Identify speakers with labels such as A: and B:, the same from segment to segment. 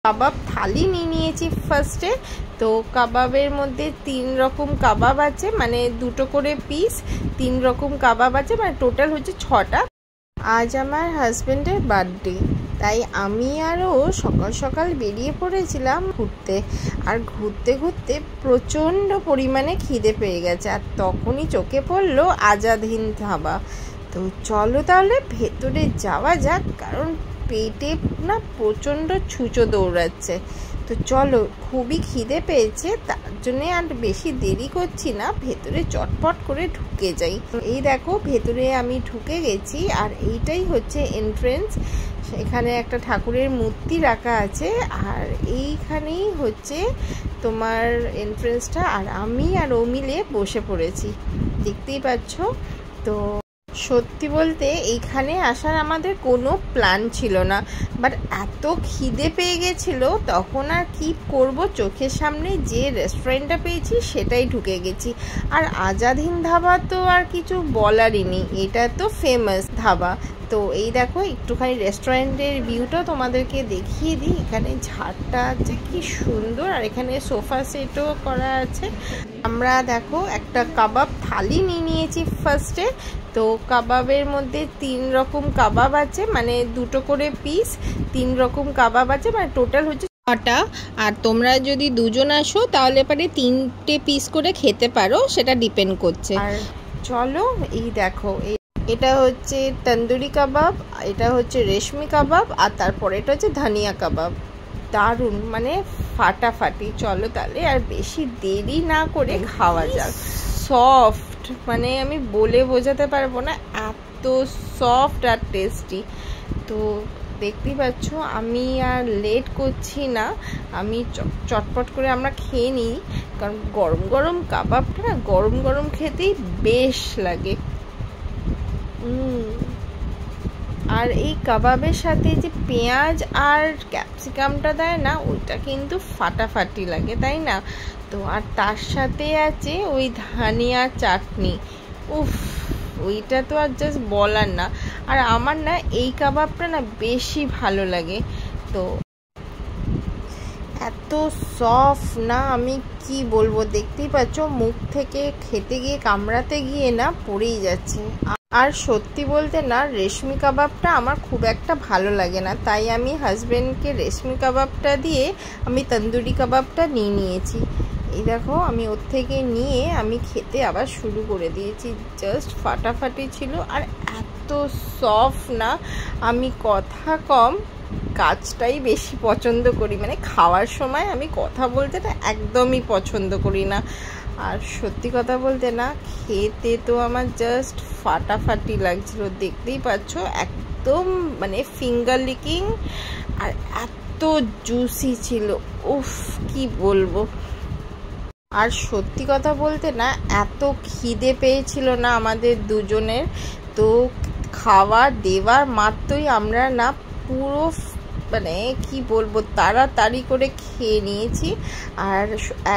A: কাবাব থালি নিয়েছি ফার্স্টে। তো কাবাবের মধ্যে 3 রকম কাবাব আছে, মানে 2টো করে পিস, 3 রকম কাবাব আছে, মানে টোটাল হচ্ছে 6টা। আজ আমার হাজবেন্ডের বার্থডে, তাই আমি আর ও সকাল সকাল বেরিয়ে পড়েছিলাম ঘুরতে। আর ঘুরতে ঘুরতে প্রচণ্ড পরিমাণে খিদে পেয়ে গেছে, আর তখনই চোখে পড়লো আজাদ হিন্দ ধাবা। তো চলো তাহলে ভেতরে যাওয়া যাক, কারণ পেটে না প্রচণ্ড ছুঁচো দৌড়াচ্ছে। তো চলো, খুবই খিদে পেয়েছে, তার জন্যে আর বেশি দেরি করছি না, ভেতরে চটপট করে ঢুকে যাই। এই দেখো ভেতরে আমি ঢুকে গেছি, আর এইটাই হচ্ছে এন্ট্রেন্স। এখানে একটা ঠাকুরের মূর্তি রাখা আছে, আর এইখানেই হচ্ছে তোমার এন্ট্রেন্সটা। আর আমি আর ও মিলে বসে পড়েছি, দেখতেই পাচ্ছ। তো সত্যি বলতে এইখানে আসার আমাদের কোনো প্ল্যান ছিল না, বাট এত খিদে পেয়ে গেছিলো তখন আর কি করব, চোখের সামনে যে রেস্টুরেন্টটা পেয়েছি সেটাই ঢুকে গেছি। আর আজাদ হিন্দ ধাবা তো আর কিছু বলারই নেই, এটা তো ফেমাস ধাবা। তো এই দেখো একটুখানি রেস্টুরেন্টের ভিউটা তোমাদেরকে দেখিয়ে দিই। এখানে ঝাড়টা আছে কি সুন্দর, আর এখানে সোফা সেটও করা আছে। আমরা দেখো একটা কাবাব থালি নিয়েছি ফার্স্টে। তো কাবাবের মধ্যে 3 রকম কাবাব আছে, মানে 2টো করে পিস, 3 রকম কাবাব আছে, মানে টোটাল হচ্ছে 6টা। আর তোমরা যদি 2জন আসো তাহলে পরে 3টে পিস করে খেতে পারো, সেটা ডিপেন্ড করছে। আর চলো এই দেখো, এটা হচ্ছে তন্দুরি কাবাব, এটা হচ্ছে রেশমি কাবাব, আর তারপরে এটা হচ্ছে ধনিয়া কাবাব। দারুণ, মানে ফাটাফাটি। চলো তাহলে আর বেশি দেরি না করে খাওয়া যাক। সফট, মানে আমি বলে বোঝাতে পারবো না, এত সফট আর টেস্টি। তো দেখতেই পাচ্ছ আমি আর লেট করছি না, আমি চটপট করে আমরা খেয়ে নিই, কারণ গরম গরম কাবাবটা না গরম গরম খেতেই বেশ লাগে। আর এই কাবাবের সাথে যে পেঁয়াজ আর ক্যাপসিকামটা দেয় না, ওইটা কিন্তু ফাটাফাটি লাগে, তাই না? তো আর তার সাথে আছে ওই ধনিয়া চাটনি, উফ, ওইটা তো আর জাস্ট বলার না। আর আমার না এই কাবাবটা না বেশি ভালো লাগে। তো এত সফট না, আমি কি বলবো, দেখতেই পাচ্ছ মুখ থেকে খেতে গিয়ে কামড়াতে গিয়ে না পড়েই যাচ্ছে। আর সত্যি বলতে না রেশমি কাবাবটা আমার খুব একটা ভালো লাগে না, তাই আমি হাজবেন্ডকে রেশমি কাবাবটা দিয়ে আমি তন্দুরি কাবাবটা নিয়েছি। এই দেখো আমি ওর থেকে নিয়ে আমি খেতে আবার শুরু করে দিয়েছি, জাস্ট ফাটাফাটি ছিল। আর এত সফট না, আমি কথা কম কাজটাই বেশি পছন্দ করি, মানে খাওয়ার সময় আমি কথা বলতে না একদমই পছন্দ করি না। আর সত্যি কথা বলতে না খেতে তো আমার জাস্ট ফাটাফাটি লাগছিল, দেখতেই পাচ্ছ একদম মানে ফিঙ্গার লিকিং, আর এত জুসি ছিল, উফ কি বলবো। আর সত্যি কথা বলতে না এত খিদে পেয়েছিল না আমাদের দুজনের, তো খাওয়া দেওয়ার মাত্রই আমরা না পুরো মানে কি বলবো তাড়াতাড়ি করে খেয়ে নিয়েছি। আর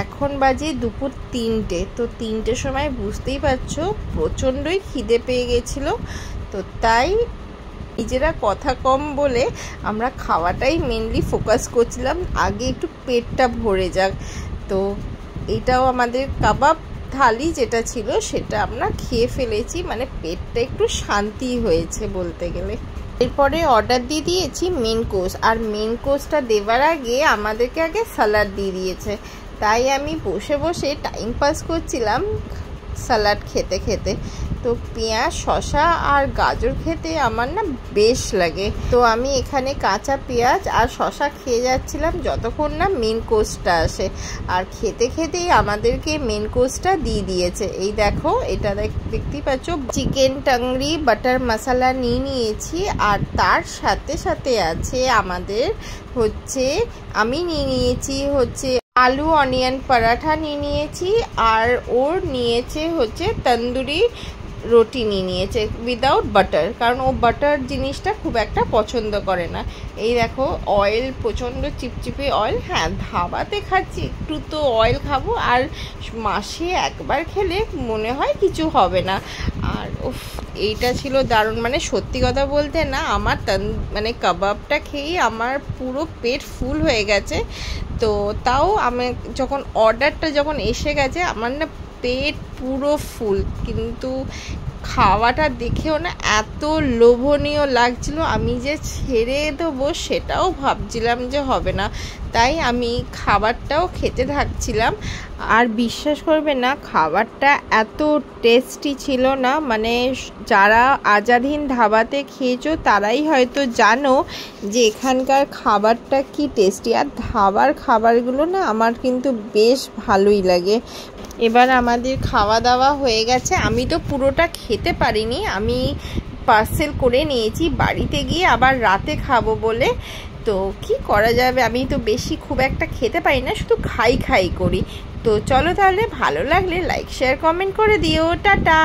A: এখন বাজে দুপুর 3টে। তো 3টের সময় বুঝতেই পারছো প্রচণ্ডই খিদে পেয়ে গেছিলো, তো তাই নিজেরা কথা কম বলে আমরা খাওয়াটাই মেনলি ফোকাস করছিলাম, আগে একটু পেটটা ভরে যাক। তো এটাও আমাদের কাবাব থালি যেটা ছিল সেটা আমরা খেয়ে ফেলেছি, মানে পেটটা একটু শান্তি হয়েছে বলতে গেলে। এরপরে অর্ডার দিয়ে দিয়েছি মেন কোর্স, আর মেন কোর্সটা দেওয়ার আগে আমাদেরকে আগে স্যালাড দিয়ে দিয়েছে, তাই আমি বসে বসে টাইম পাস করছিলাম স্যালাড খেতে খেতে। তো পেঁয়াজ শসা আর গাজর খেতে আমার না বেশ লাগে, তো আমি এখানে কাঁচা পেঁয়াজ আর শসা খেয়ে যাচ্ছিলাম যতক্ষণ না মেন কোর্সটা আসে। আর খেতে খেতেই আমাদেরকে মেন কোর্সটা দিয়ে দিয়েছে। এই দেখো এটা দেখতেই পাচ্ছ চিকেন টাংরি বাটার মশলা নিয়েছি, আর তার সাথে সাথে আছে আমাদের হচ্ছে আমি নিয়েছি হচ্ছে আলু অনিয়ন পরাঠা নিয়েছি, আর ওর নিয়েছে হচ্ছে তন্দুরি রুটি নিয়ে নিয়েছে উইদাউট বাটার, কারণ ও বাটার জিনিসটা খুব একটা পছন্দ করে না। এই দেখো অয়েল, প্রচণ্ড চিপচিপে অয়েল। হ্যাঁ, ধাবাতে খাচ্ছি, একটু তো অয়েল খাবো, আর মাসে একবার খেলে মনে হয় কিছু হবে না। আর উফ, এইটা ছিল দারুণ। মানে সত্যি কথা বলতে না, আমার মানে কাবাবটা খেয়েই আমার পুরো পেট ফুল হয়ে গেছে। তো তাও আমি যখন অর্ডারটা যখন এসে গেছে, আমার না পেট পুরো ফুল, কিন্তু খাওয়াটা দেখেও না এত লোভনীয় লাগছিল, আমি যে ছেড়ে দেবো সেটাও ভাবছিলাম যে হবে না। তাই আমি খাবারটাও খেতে থাকছিলাম। আর বিশ্বাস করবে না, খাবারটা এত টেস্টি ছিল না, মানে যারা আজাদহিন্দ ধাবাতে খেয়েছো তারাই হয়তো জানো যে এখানকার খাবারটা কি টেস্টি। আর ধাবার খাবারগুলো না আমার কিন্তু বেশ ভালোই লাগে। এবার আমাদের খাওয়া দাওয়া হয়ে গেছে। আমি তো পুরোটা খেতে পারিনি, আমি পার্সেল করে নিয়েছি বাড়িতে গিয়ে আবার রাতে খাবো বলে। তো কি করা যাবে, আমি তো বেশি খুব একটা খেতে পারি না, শুধু খাই করি। তো চলো তাহলে, ভালো লাগলে লাইক শেয়ার কমেন্ট করে দিও। টাটা।